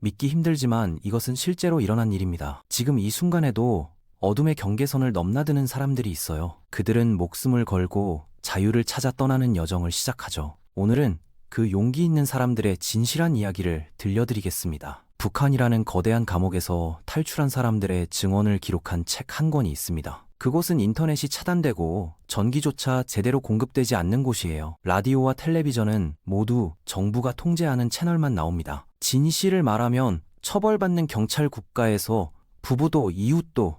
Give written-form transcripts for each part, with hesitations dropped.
믿기 힘들지만 이것은 실제로 일어난 일입니다. 지금 이 순간에도 어둠의 경계선을 넘나드는 사람들이 있어요. 그들은 목숨을 걸고 자유를 찾아 떠나는 여정을 시작하죠. 오늘은 그 용기 있는 사람들의 진실한 이야기를 들려드리겠습니다. 북한이라는 거대한 감옥에서 탈출한 사람들의 증언을 기록한 책 한 권이 있습니다. 그곳은 인터넷이 차단되고 전기조차 제대로 공급되지 않는 곳이에요. 라디오와 텔레비전은 모두 정부가 통제하는 채널만 나옵니다. 진실을 말하면 처벌받는 경찰 국가에서 부부도 이웃도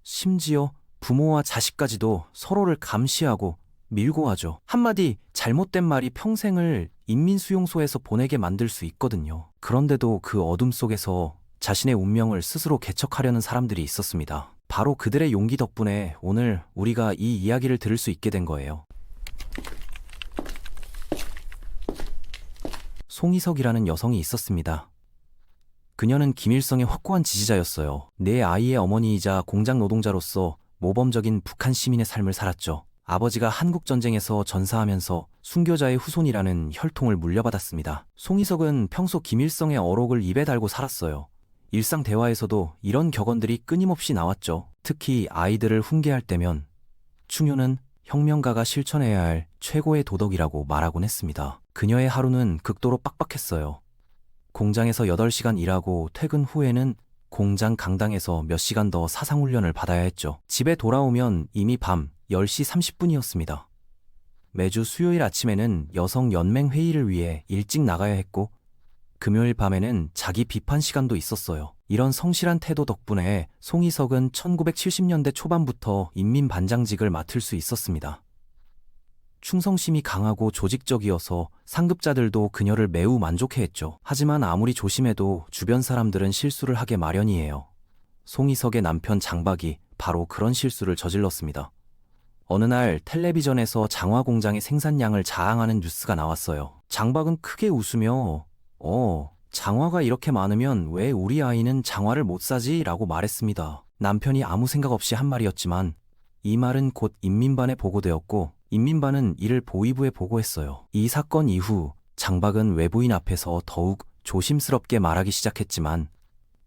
심지어 부모와 자식까지도 서로를 감시하고 밀고 하죠. 한마디 잘못된 말이 평생을 인민수용소에서 보내게 만들 수 있거든요. 그런데도 그 어둠 속에서 자신의 운명을 스스로 개척하려는 사람들이 있었습니다. 바로 그들의 용기 덕분에 오늘 우리가 이 이야기를 들을 수 있게 된 거예요. 송희석이라는 여성이 있었습니다. 그녀는 김일성의 확고한 지지자였어요. 내 아이의 어머니이자 공장 노동자로서 모범적인 북한 시민의 삶을 살았죠. 아버지가 한국전쟁에서 전사하면서 순교자의 후손이라는 혈통을 물려받았습니다. 송희석은 평소 김일성의 어록을 입에 달고 살았어요. 일상 대화에서도 이런 격언들이 끊임없이 나왔죠. 특히 아이들을 훈계할 때면 충효는 혁명가가 실천해야 할 최고의 도덕이라고 말하곤 했습니다. 그녀의 하루는 극도로 빡빡했어요. 공장에서 8시간 일하고 퇴근 후에는 공장 강당에서 몇 시간 더 사상훈련을 받아야 했죠. 집에 돌아오면 이미 밤 10시 30분이었습니다. 매주 수요일 아침에는 여성연맹 회의를 위해 일찍 나가야 했고 금요일 밤에는 자기 비판 시간도 있었어요. 이런 성실한 태도 덕분에 송희석은 1970년대 초반부터 인민반장직을 맡을 수 있었습니다. 충성심이 강하고 조직적이어서 상급자들도 그녀를 매우 만족해했죠. 하지만 아무리 조심해도 주변 사람들은 실수를 하게 마련이에요. 송희석의 남편 장박이 바로 그런 실수를 저질렀습니다. 어느 날 텔레비전에서 장화 공장의 생산량을 자랑하는 뉴스가 나왔어요. 장박은 크게 웃으며 장화가 이렇게 많으면 왜 우리 아이는 장화를 못 사지? 라고 말했습니다. 남편이 아무 생각 없이 한 말이었지만 이 말은 곧 인민반에 보고되었고 인민반은 이를 보위부에 보고했어요. 이 사건 이후 장박은 외부인 앞에서 더욱 조심스럽게 말하기 시작했지만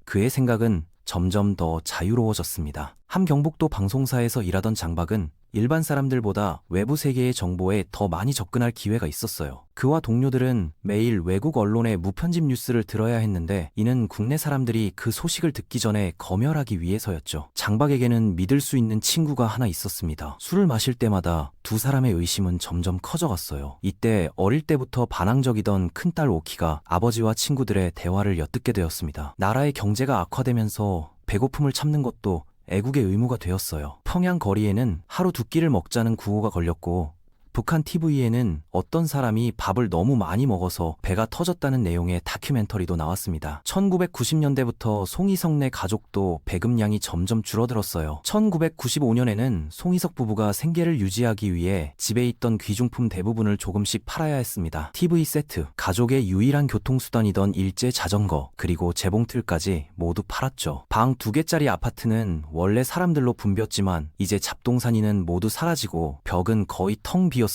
그의 생각은 점점 더 자유로워졌습니다. 한 경북도 방송사에서 일하던 장박은 일반 사람들보다 외부 세계의 정보에 더 많이 접근할 기회가 있었어요. 그와 동료들은 매일 외국 언론의 무편집 뉴스를 들어야 했는데 이는 국내 사람들이 그 소식을 듣기 전에 검열하기 위해서였죠. 장박에게는 믿을 수 있는 친구가 하나 있었습니다. 술을 마실 때마다 두 사람의 의심은 점점 커져갔어요. 이때 어릴 때부터 반항적이던 큰딸 오키가 아버지와 친구들의 대화를 엿듣게 되었습니다. 나라의 경제가 악화되면서 배고픔을 참는 것도 애국의 의무가 되었어요. 평양 거리에는 하루 두 끼를 먹자는 구호가 걸렸고 북한 TV에는 어떤 사람이 밥을 너무 많이 먹어서 배가 터졌다는 내용의 다큐멘터리도 나왔습니다. 1990년대부터 송희석네 가족도 배급량이 점점 줄어들었어요. 1995년에는 송희석 부부가 생계를 유지하기 위해 집에 있던 귀중품 대부분을 조금씩 팔아야 했습니다. TV 세트, 가족의 유일한 교통수단이던 일제 자전거, 그리고 재봉틀까지 모두 팔았죠. 방 2개짜리 아파트는 원래 사람들로 붐볐지만 이제 잡동사니는 모두 사라지고 벽은 거의 텅 비었어요.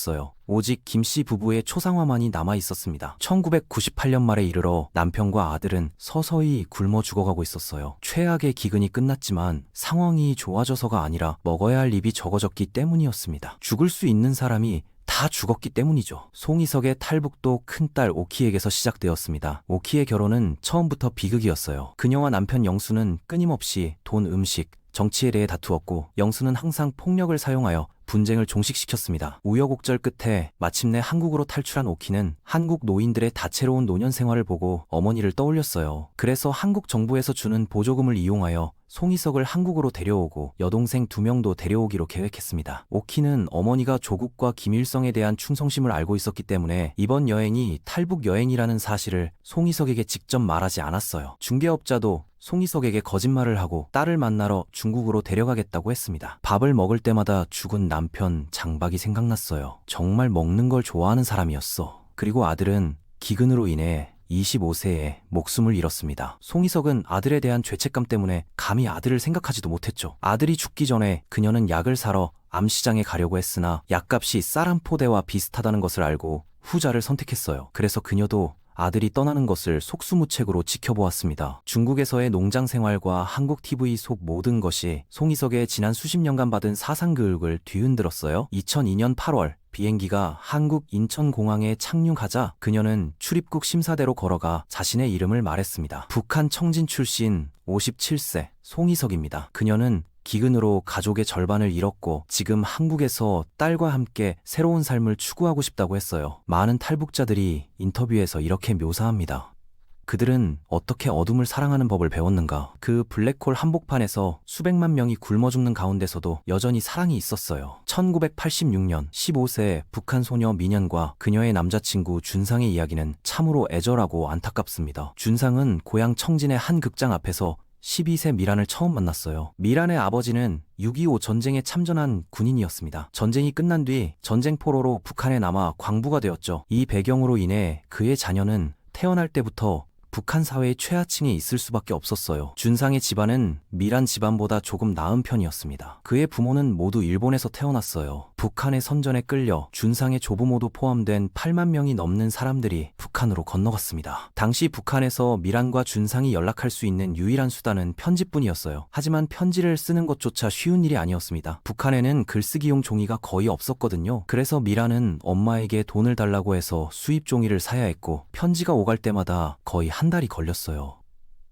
오직 김씨 부부의 초상화만이 남아 있었습니다. 1998년 말에 이르러 남편과 아들은 서서히 굶어 죽어가고 있었어요. 최악의 기근이 끝났지만 상황이 좋아져서가 아니라 먹어야 할 입이 적어졌기 때문이었습니다. 죽을 수 있는 사람이 다 죽었기 때문이죠. 송희석의 탈북도 큰딸 오키에게서 시작되었습니다. 오키의 결혼은 처음부터 비극이었어요. 그녀와 남편 영수는 끊임없이 돈, 음식, 정치에 대해 다투었고 영수는 항상 폭력을 사용하여 분쟁을 종식시켰습니다. 우여곡절 끝에 마침내 한국으로 탈출한 오키는 한국 노인들의 다채로운 노년 생활을 보고 어머니를 떠올렸어요. 그래서 한국 정부에서 주는 보조금을 이용하여 송희석을 한국으로 데려오고 여동생 2명도 데려오기로 계획했습니다. 오키는 어머니가 조국과 김일성에 대한 충성심을 알고 있었기 때문에 이번 여행이 탈북 여행이라는 사실을 송희석에게 직접 말하지 않았어요. 중개업자도 송희석에게 거짓말을 하고 딸을 만나러 중국으로 데려가겠다고 했습니다. 밥을 먹을 때마다 죽은 남편 장박이 생각났어요. 정말 먹는 걸 좋아하는 사람이었어. 그리고 아들은 기근으로 인해 25세에 목숨을 잃었습니다. 송희석은 아들에 대한 죄책감 때문에 감히 아들을 생각하지도 못했죠. 아들이 죽기 전에 그녀는 약을 사러 암시장에 가려고 했으나 약값이 쌀 한 포대와 비슷하다는 것을 알고 후자를 선택했어요. 그래서 그녀도 아들이 떠나는 것을 속수무책으로 지켜보았습니다. 중국에서의 농장 생활과 한국 TV 속 모든 것이 송이석의 지난 수십 년간 받은 사상교육을 뒤흔들었어요. 2002년 8월 비행기가 한국 인천공항에 착륙하자 그녀는 출입국 심사대로 걸어가 자신의 이름을 말했습니다. 북한 청진 출신 57세 송이석입니다. 그녀는 기근으로 가족의 절반을 잃었고 지금 한국에서 딸과 함께 새로운 삶을 추구하고 싶다고 했어요. 많은 탈북자들이 인터뷰에서 이렇게 묘사합니다. 그들은 어떻게 어둠을 사랑하는 법을 배웠는가? 그 블랙홀 한복판에서 수백만 명이 굶어 죽는 가운데서도 여전히 사랑이 있었어요. 1986년 15세 북한 소녀 민현과 그녀의 남자친구 준상의 이야기는 참으로 애절하고 안타깝습니다. 준상은 고향 청진의 한 극장 앞에서 12세 미란을 처음 만났어요. 미란의 아버지는 6.25 전쟁에 참전한 군인이었습니다. 전쟁이 끝난 뒤 전쟁포로로 북한에 남아 광부가 되었죠. 이 배경으로 인해 그의 자녀는 태어날 때부터 북한 사회의 최하층에 있을 수밖에 없었어요. 준상의 집안은 미란 집안보다 조금 나은 편이었습니다. 그의 부모는 모두 일본에서 태어났어요. 북한의 선전에 끌려 준상의 조부모도 포함된 8만 명이 넘는 사람들이 북한으로 건너갔습니다. 당시 북한에서 미란과 준상이 연락할 수 있는 유일한 수단은 편지뿐이었어요. 하지만 편지를 쓰는 것조차 쉬운 일이 아니었습니다. 북한에는 글쓰기용 종이가 거의 없었거든요. 그래서 미란은 엄마에게 돈을 달라고 해서 수입 종이를 사야 했고 편지가 오갈 때마다 거의 한 달이 걸렸어요.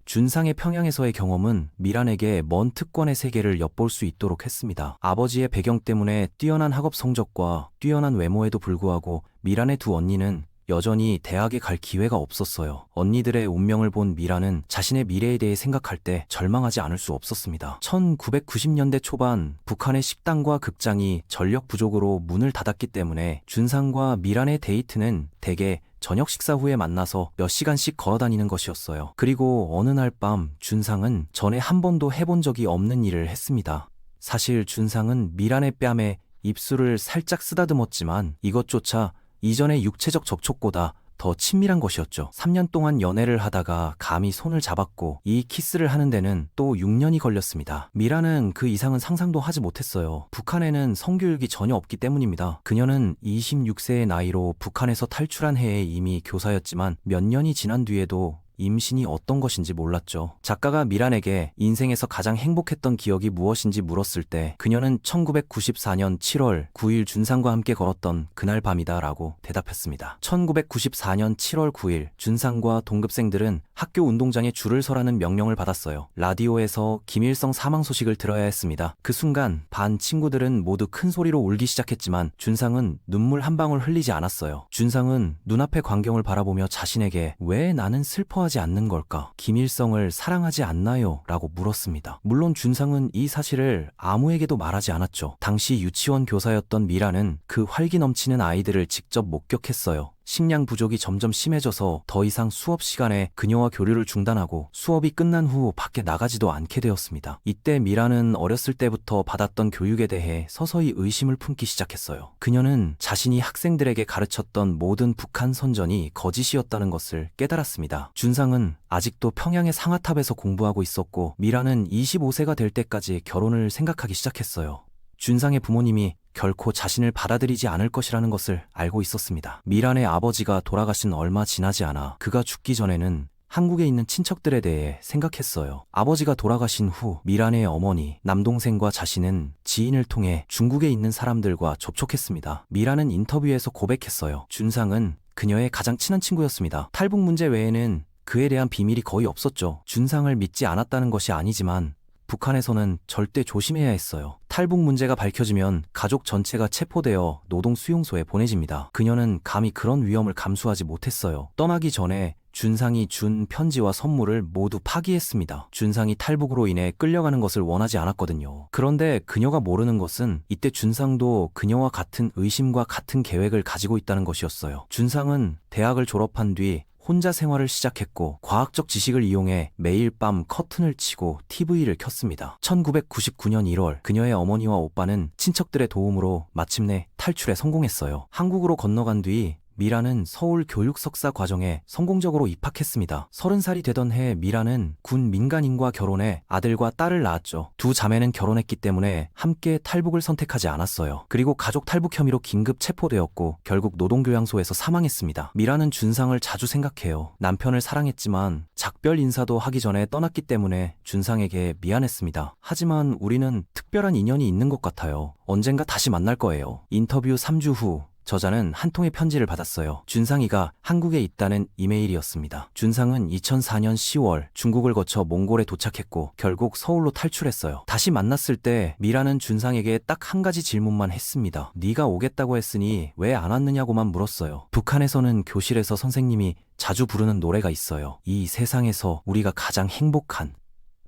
준상의 평양에서의 경험은 미란에게 먼 특권의 세계를 엿볼 수 있도록 했습니다. 아버지의 배경 때문에 뛰어난 학업 성적과 뛰어난 외모에도 불구하고 미란의 두 언니는 여전히 대학에 갈 기회가 없었어요. 언니들의 운명을 본 미란은 자신의 미래에 대해 생각할 때 절망하지 않을 수 없었습니다. 1990년대 초반 북한의 식당과 극장이 전력 부족으로 문을 닫았기 때문에 준상과 미란의 데이트는 대개 저녁 식사 후에 만나서 몇 시간씩 걸어다니는 것이었어요. 그리고 어느 날 밤 준상은 전에 한 번도 해본 적이 없는 일을 했습니다. 사실 준상은 미란의 뺨에 입술을 살짝 쓰다듬었지만 이것조차 이전의 육체적 접촉보다 더 친밀한 것이었죠. 3년 동안 연애를 하다가 감히 손을 잡았고 이 키스를 하는 데는 또 6년이 걸렸습니다. 미란은 그 이상은 상상도 하지 못했어요. 북한에는 성교육이 전혀 없기 때문입니다. 그녀는 26세의 나이로 북한에서 탈출한 해에 이미 교사였지만 몇 년이 지난 뒤에도 임신이 어떤 것인지 몰랐죠. 작가가 미란에게 인생에서 가장 행복했던 기억이 무엇인지 물었을 때 그녀는 1994년 7월 9일 준상과 함께 걸었던 그날 밤이다 라고 대답했습니다. 1994년 7월 9일 준상과 동급생들은 학교 운동장에 줄을 서라는 명령을 받았어요. 라디오에서 김일성 사망 소식을 들어야 했습니다. 그 순간 반 친구들은 모두 큰 소리로 울기 시작했지만 준상은 눈물 한 방울 흘리지 않았어요. 준상은 눈앞의 광경을 바라보며 자신에게 왜 나는 슬퍼하지 않는 걸까? 김일성을 사랑하지 않나요? 라고 물었습니다. 물론 준상은 이 사실을 아무에게도 말하지 않았죠. 당시 유치원 교사였던 미라는 그 활기 넘치는 아이들을 직접 목격했어요. 식량 부족이 점점 심해져서 더 이상 수업 시간에 그녀와 교류를 중단하고 수업이 끝난 후 밖에 나가지도 않게 되었습니다. 이때 미라는 어렸을 때부터 받았던 교육에 대해 서서히 의심을 품기 시작했어요. 그녀는 자신이 학생들에게 가르쳤던 모든 북한 선전이 거짓이었다는 것을 깨달았습니다. 준상은 아직도 평양의 상하탑에서 공부하고 있었고 미라는 25세가 될 때까지 결혼을 생각하기 시작했어요. 준상의 부모님이 결코 자신을 받아들이지 않을 것이라는 것을 알고 있었습니다. 미란의 아버지가 돌아가신 얼마 지나지 않아 그가 죽기 전에는 한국에 있는 친척들에 대해 생각했어요. 아버지가 돌아가신 후 미란의 어머니, 남동생과 자신은 지인을 통해 중국에 있는 사람들과 접촉했습니다. 미란은 인터뷰에서 고백했어요. 준상은 그녀의 가장 친한 친구였습니다. 탈북 문제 외에는 그에 대한 비밀이 거의 없었죠. 준상을 믿지 않았다는 것이 아니지만 북한에서는 절대 조심해야 했어요. 탈북 문제가 밝혀지면 가족 전체가 체포되어 노동 수용소에 보내집니다. 그녀는 감히 그런 위험을 감수하지 못했어요. 떠나기 전에 준상이 준 편지와 선물을 모두 파기했습니다. 준상이 탈북으로 인해 끌려가는 것을 원하지 않았거든요. 그런데 그녀가 모르는 것은 이때 준상도 그녀와 같은 의심과 같은 계획을 가지고 있다는 것이었어요. 준상은 대학을 졸업한 뒤 혼자 생활을 시작했고 과학적 지식을 이용해 매일 밤 커튼을 치고 TV를 켰습니다. 1999년 1월 그녀의 어머니와 오빠는 친척들의 도움으로 마침내 탈출에 성공했어요. 한국으로 건너간 뒤 미라는 서울 교육 석사 과정에 성공적으로 입학했습니다. 30살이 되던 해 미라는 군 민간인과 결혼해 아들과 딸을 낳았죠. 두 자매는 결혼했기 때문에 함께 탈북을 선택하지 않았어요. 그리고 가족 탈북 혐의로 긴급 체포되었고 결국 노동교양소에서 사망했습니다. 미라는 준상을 자주 생각해요. 남편을 사랑했지만 작별 인사도 하기 전에 떠났기 때문에 준상에게 미안했습니다. 하지만 우리는 특별한 인연이 있는 것 같아요. 언젠가 다시 만날 거예요. 인터뷰 3주 후 저자는 한 통의 편지를 받았어요. 준상이가 한국에 있다는 이메일이었습니다. 준상은 2004년 10월 중국을 거쳐 몽골에 도착했고 결국 서울로 탈출했어요. 다시 만났을 때 미라는 준상에게 딱 한 가지 질문만 했습니다. 네가 오겠다고 했으니 왜 안 왔느냐고만 물었어요. 북한에서는 교실에서 선생님이 자주 부르는 노래가 있어요. 이 세상에서 우리가 가장 행복한.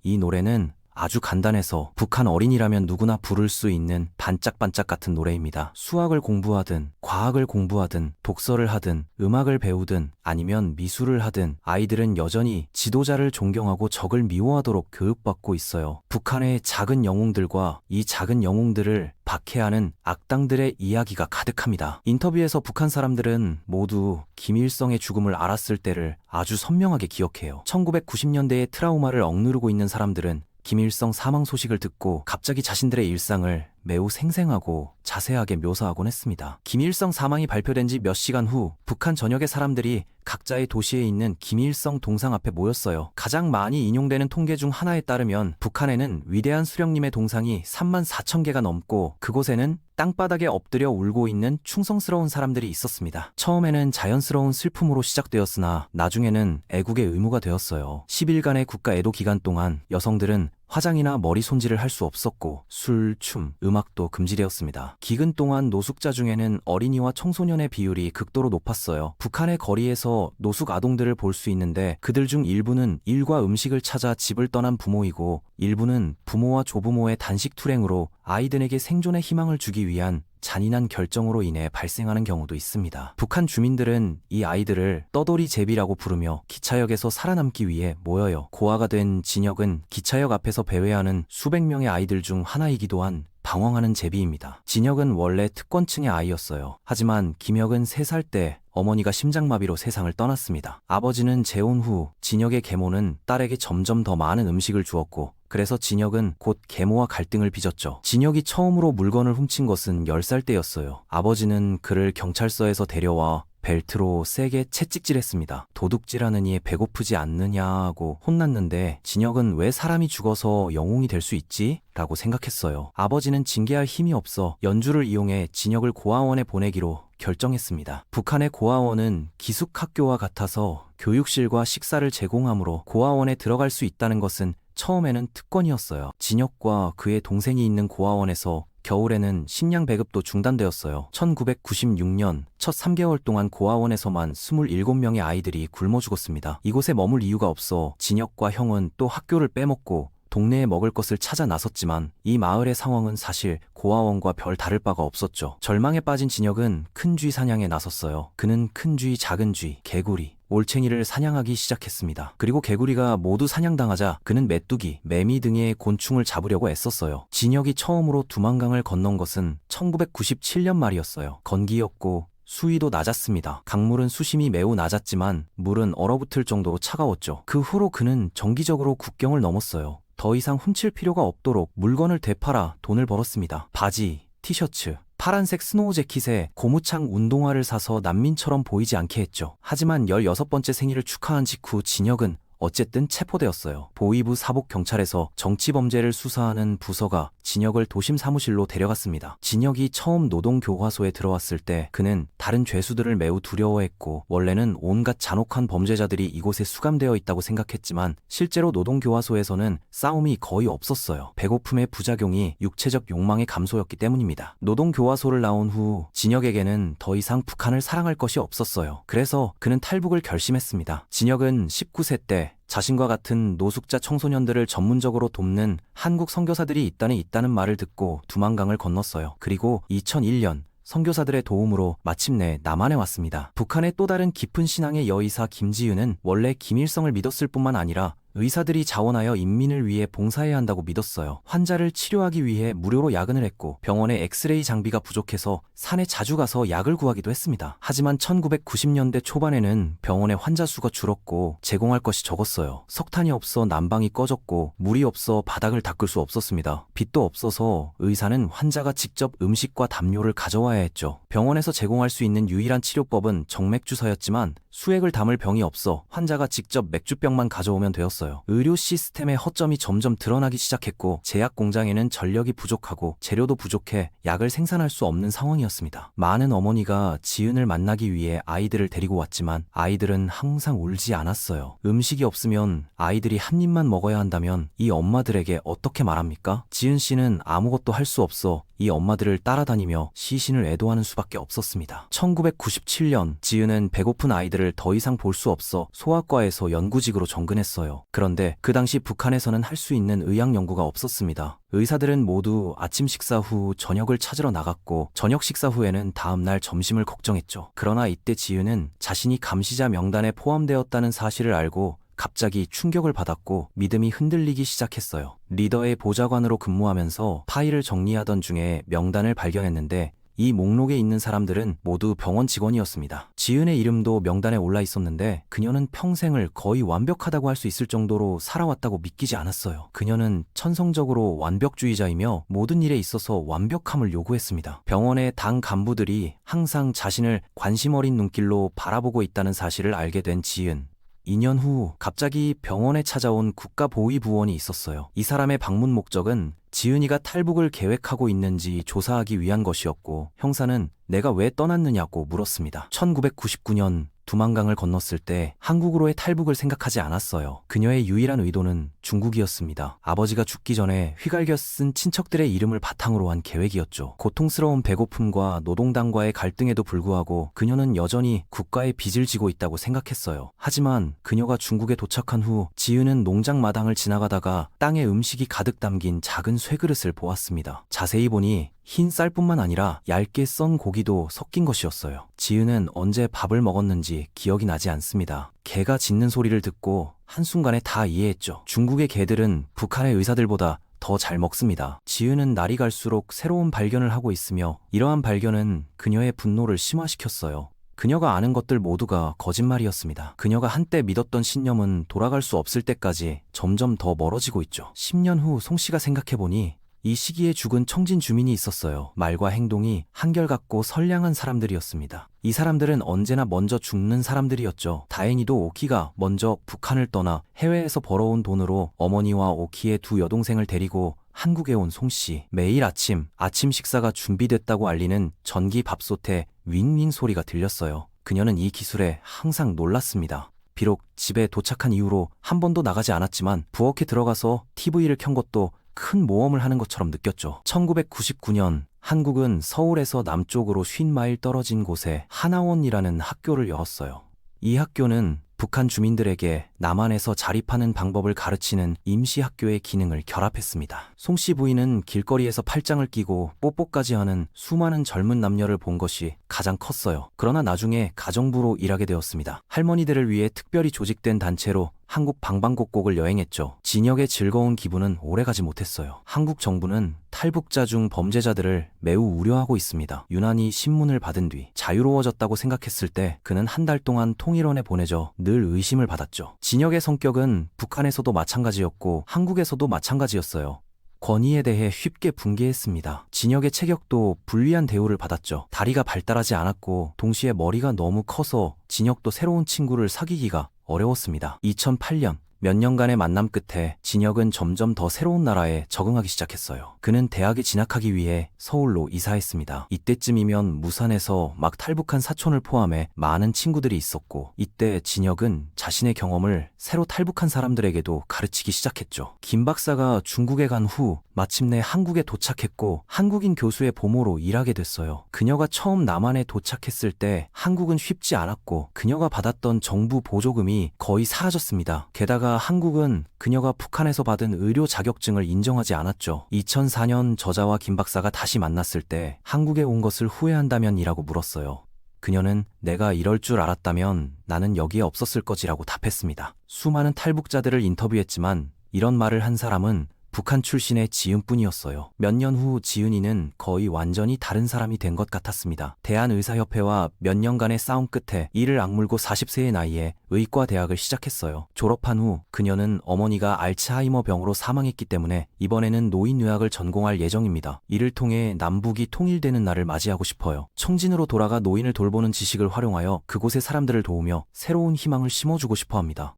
이 노래는 아주 간단해서 북한 어린이라면 누구나 부를 수 있는 반짝반짝 같은 노래입니다. 수학을 공부하든 과학을 공부하든 독서를 하든 음악을 배우든 아니면 미술을 하든 아이들은 여전히 지도자를 존경하고 적을 미워하도록 교육받고 있어요. 북한의 작은 영웅들과 이 작은 영웅들을 박해하는 악당들의 이야기가 가득합니다. 인터뷰에서 북한 사람들은 모두 김일성의 죽음을 알았을 때를 아주 선명하게 기억해요. 1990년대의 트라우마를 억누르고 있는 사람들은 김일성 사망 소식을 듣고 갑자기 자신들의 일상을 매우 생생하고 자세하게 묘사하곤 했습니다. 김일성 사망이 발표된 지 몇 시간 후 북한 전역의 사람들이 각자의 도시에 있는 김일성 동상 앞에 모였어요. 가장 많이 인용되는 통계 중 하나에 따르면 북한에는 위대한 수령님의 동상이 34,000개가 넘고 그곳에는 땅바닥에 엎드려 울고 있는 충성스러운 사람들이 있었습니다. 처음에는 자연스러운 슬픔으로 시작되었으나 나중에는 애국의 의무가 되었어요. 10일간의 국가 애도 기간 동안 여성들은 화장이나 머리 손질을 할 수 없었고 술, 춤, 음악도 금지되었습니다. 기근 동안 노숙자 중에는 어린이와 청소년의 비율이 극도로 높았어요. 북한의 거리에서 노숙 아동들을 볼 수 있는데 그들 중 일부는 일과 음식을 찾아 집을 떠난 부모이고 일부는 부모와 조부모의 단식 투랭으로 아이들에게 생존의 희망을 주기 위한 잔인한 결정으로 인해 발생하는 경우도 있습니다. 북한 주민들은 이 아이들을 떠돌이 제비라고 부르며 기차역에서 살아남기 위해 모여요. 고아가 된 진혁은 기차역 앞에서 배회하는 수백 명의 아이들 중 하나이기도 한 방황하는 제비입니다. 진혁은 원래 특권층의 아이였어요. 하지만 김혁은 3살 때 어머니가 심장마비로 세상을 떠났습니다. 아버지는 재혼 후 진혁의 계모는 딸에게 점점 더 많은 음식을 주었고 그래서 진혁은 곧 계모와 갈등을 빚었죠. 진혁이 처음으로 물건을 훔친 것은 10살 때였어요. 아버지는 그를 경찰서에서 데려와 벨트로 세게 채찍질했습니다. 도둑질하느니 배고프지 않느냐고 혼났는데 진혁은 왜 사람이 죽어서 영웅이 될 수 있지? 라고 생각했어요. 아버지는 징계할 힘이 없어 연주를 이용해 진혁을 고아원에 보내기로 결정했습니다. 북한의 고아원은 기숙학교와 같아서 교육실과 식사를 제공하므로 고아원에 들어갈 수 있다는 것은 처음에는 특권이었어요. 진혁과 그의 동생이 있는 고아원에서 겨울에는 식량 배급도 중단되었어요. 1996년 첫 3개월 동안 고아원에서만 27명의 아이들이 굶어 죽었습니다. 이곳에 머물 이유가 없어 진혁과 형은 또 학교를 빼먹고 동네에 먹을 것을 찾아 나섰지만 이 마을의 상황은 사실 고아원과 별 다를 바가 없었죠. 절망에 빠진 진혁은 큰 쥐 사냥에 나섰어요. 그는 큰 쥐, 작은 쥐, 개구리, 올챙이를 사냥하기 시작했습니다. 그리고 개구리가 모두 사냥당하자 그는 메뚜기, 매미 등의 곤충을 잡으려고 애썼어요. 진혁이 처음으로 두만강을 건넌 것은 1997년 말이었어요. 건기였고 수위도 낮았습니다. 강물은 수심이 매우 낮았지만 물은 얼어붙을 정도로 차가웠죠. 그 후로 그는 정기적으로 국경을 넘었어요. 더 이상 훔칠 필요가 없도록 물건을 되팔아 돈을 벌었습니다. 바지, 티셔츠, 파란색 스노우 재킷에 고무창 운동화를 사서 난민처럼 보이지 않게 했죠. 하지만 16번째 생일을 축하한 직후 진혁은 어쨌든 체포되었어요. 보위부 사복경찰에서 정치범죄를 수사하는 부서가 진혁을 도심 사무실로 데려갔습니다. 진혁이 처음 노동교화소에 들어왔을 때 그는 다른 죄수들을 매우 두려워했고 원래는 온갖 잔혹한 범죄자들이 이곳에 수감되어 있다고 생각했지만 실제로 노동교화소에서는 싸움이 거의 없었어요. 배고픔의 부작용이 육체적 욕망의 감소였기 때문입니다. 노동교화소를 나온 후 진혁에게는 더 이상 북한을 사랑할 것이 없었어요. 그래서 그는 탈북을 결심했습니다. 진혁은 19세 때 자신과 같은 노숙자 청소년들을 전문적으로 돕는 한국 선교사들이 있다는 말을 듣고 두만강을 건넜어요. 그리고 2001년 선교사들의 도움으로 마침내 남한에 왔습니다. 북한의 또 다른 깊은 신앙의 여의사 김지윤은 원래 김일성을 믿었을 뿐만 아니라 의사들이 자원하여 인민을 위해 봉사해야 한다고 믿었어요. 환자를 치료하기 위해 무료로 야근을 했고 병원에 엑스레이 장비가 부족해서 산에 자주 가서 약을 구하기도 했습니다. 하지만 1990년대 초반에는 병원의 환자 수가 줄었고 제공할 것이 적었어요. 석탄이 없어 난방이 꺼졌고 물이 없어 바닥을 닦을 수 없었습니다. 빛도 없어서 의사는 환자가 직접 음식과 담요를 가져와야 했죠. 병원에서 제공할 수 있는 유일한 치료법은 정맥주사였지만 수액을 담을 병이 없어 환자가 직접 맥주병만 가져오면 되었어요. 의료 시스템의 허점이 점점 드러나기 시작했고 제약 공장에는 전력이 부족하고 재료도 부족해 약을 생산할 수 없는 상황이었습니다. 많은 어머니가 지은을 만나기 위해 아이들을 데리고 왔지만 아이들은 항상 울지 않았어요. 음식이 없으면 아이들이 한 입만 먹어야 한다면 이 엄마들에게 어떻게 말합니까? 지은 씨는 아무것도 할 수 없어 이 엄마들을 따라다니며 시신을 애도하는 수밖에 없었습니다. 1997년 지은은 배고픈 아이들을 더 이상 볼 수 없어 소아과에서 연구직으로 정근했어요. 그런데 그 당시 북한에서는 할 수 있는 의학 연구가 없었습니다. 의사들은 모두 아침 식사 후 저녁을 찾으러 나갔고 저녁 식사 후에는 다음날 점심을 걱정했죠. 그러나 이때 지은은 자신이 감시자 명단에 포함되었다는 사실을 알고 갑자기 충격을 받았고 믿음이 흔들리기 시작했어요. 리더의 보좌관으로 근무하면서 파일을 정리하던 중에 명단을 발견했는데 이 목록에 있는 사람들은 모두 병원 직원이었습니다. 지은의 이름도 명단에 올라 있었는데 그녀는 평생을 거의 완벽하다고 할 수 있을 정도로 살아왔다고 믿기지 않았어요. 그녀는 천성적으로 완벽주의자이며 모든 일에 있어서 완벽함을 요구했습니다. 병원의 당 간부들이 항상 자신을 관심 어린 눈길로 바라보고 있다는 사실을 알게 된 지은. 2년 후 갑자기 병원에 찾아온 국가보위부원이 있었어요. 이 사람의 방문 목적은 지은이가 탈북을 계획하고 있는지 조사하기 위한 것이었고 형사는 내가 왜 떠났느냐고 물었습니다. 1999년 두만강을 건넜을 때 한국으로의 탈북을 생각하지 않았어요. 그녀의 유일한 의도는 중국이었습니다. 아버지가 죽기 전에 휘갈겨 쓴 친척들의 이름을 바탕으로 한 계획이었죠. 고통스러운 배고픔과 노동당과의 갈등에도 불구하고 그녀는 여전히 국가의 빚을 지고 있다고 생각했어요. 하지만 그녀가 중국에 도착한 후 지은은 농장 마당을 지나가다가 땅에 음식이 가득 담긴 작은 쇠그릇을 보았습니다. 자세히 보니 흰 쌀뿐만 아니라 얇게 썬 고기도 섞인 것이었어요. 지은은 언제 밥을 먹었는지 기억이 나지 않습니다. 개가 짖는 소리를 듣고 한순간에 다 이해했죠. 중국의 개들은 북한의 의사들보다 더 잘 먹습니다. 지은은 날이 갈수록 새로운 발견을 하고 있으며 이러한 발견은 그녀의 분노를 심화시켰어요. 그녀가 아는 것들 모두가 거짓말이었습니다. 그녀가 한때 믿었던 신념은 돌아갈 수 없을 때까지 점점 더 멀어지고 있죠. 10년 후 송 씨가 생각해보니 이 시기에 죽은 청진 주민이 있었어요. 말과 행동이 한결같고 선량한 사람들이었습니다. 이 사람들은 언제나 먼저 죽는 사람들이었죠. 다행히도 오키가 먼저 북한을 떠나 해외에서 벌어온 돈으로 어머니와 오키의 두 여동생을 데리고 한국에 온 송 씨. 매일 아침 식사가 준비됐다고 알리는 전기 밥솥에 윙윙 소리가 들렸어요. 그녀는 이 기술에 항상 놀랐습니다. 비록 집에 도착한 이후로 한 번도 나가지 않았지만 부엌에 들어가서 TV를 켠 것도 큰 모험을 하는 것처럼 느꼈죠. 1999년 한국은 서울에서 남쪽으로 50마일 떨어진 곳에 하나원이라는 학교를 열었어요. 이 학교는 북한 주민들에게 남한에서 자립하는 방법을 가르치는 임시학교의 기능을 결합했습니다. 송 씨 부인은 길거리에서 팔짱을 끼고 뽀뽀까지 하는 수많은 젊은 남녀를 본 것이 가장 컸어요. 그러나 나중에 가정부로 일하게 되었습니다. 할머니들을 위해 특별히 조직된 단체로 한국 방방곡곡을 여행했죠. 진역의 즐거운 기분은 오래가지 못했어요. 한국 정부는 탈북자 중 범죄자들을 매우 우려하고 있습니다. 유난히 신문을 받은 뒤 자유로워졌다고 생각했을 때 그는 한 달 동안 통일원에 보내져 늘 의심을 받았죠. 진역의 성격은 북한에서도 마찬가지였고 한국에서도 마찬가지였어요. 권위에 대해 쉽게 분개했습니다. 진역의 체격도 불리한 대우를 받았죠. 다리가 발달하지 않았고 동시에 머리가 너무 커서 진역도 새로운 친구를 사귀기가 어려웠습니다. 2008년 몇 년간의 만남 끝에 진역은 점점 더 새로운 나라에 적응하기 시작했어요. 그는 대학에 진학하기 위해 서울로 이사했습니다. 이때쯤이면 무산에서 막 탈북한 사촌을 포함해 많은 친구들이 있었고 이때 진역은 자신의 경험을 새로 탈북한 사람들에게도 가르치기 시작했죠. 김 박사가 중국에 간 후 마침내 한국에 도착했고 한국인 교수의 보모로 일하게 됐어요. 그녀가 처음 남한에 도착했을 때 한국은 쉽지 않았고 그녀가 받았던 정부 보조금이 거의 사라졌습니다. 게다가 한국은 그녀가 북한에서 받은 의료 자격증을 인정하지 않았죠. 2004년 저자와 김 박사가 다시 만났을 때 한국에 온 것을 후회한다면이라고 물었어요. 그녀는 내가 이럴 줄 알았다면 나는 여기에 없었을 거지라고 답했습니다. 수많은 탈북자들을 인터뷰했지만 이런 말을 한 사람은 북한 출신의 지은뿐이었어요. 몇 년 후 지은이는 거의 완전히 다른 사람이 된 것 같았습니다. 대한의사협회와 몇 년간의 싸움 끝에 이를 악물고 40세의 나이에 의과대학을 시작했어요. 졸업한 후 그녀는 어머니가 알츠하이머 병으로 사망했기 때문에 이번에는 노인의학을 전공할 예정입니다. 이를 통해 남북이 통일되는 날을 맞이하고 싶어요. 청진으로 돌아가 노인을 돌보는 지식을 활용하여 그곳의 사람들을 도우며 새로운 희망을 심어주고 싶어 합니다.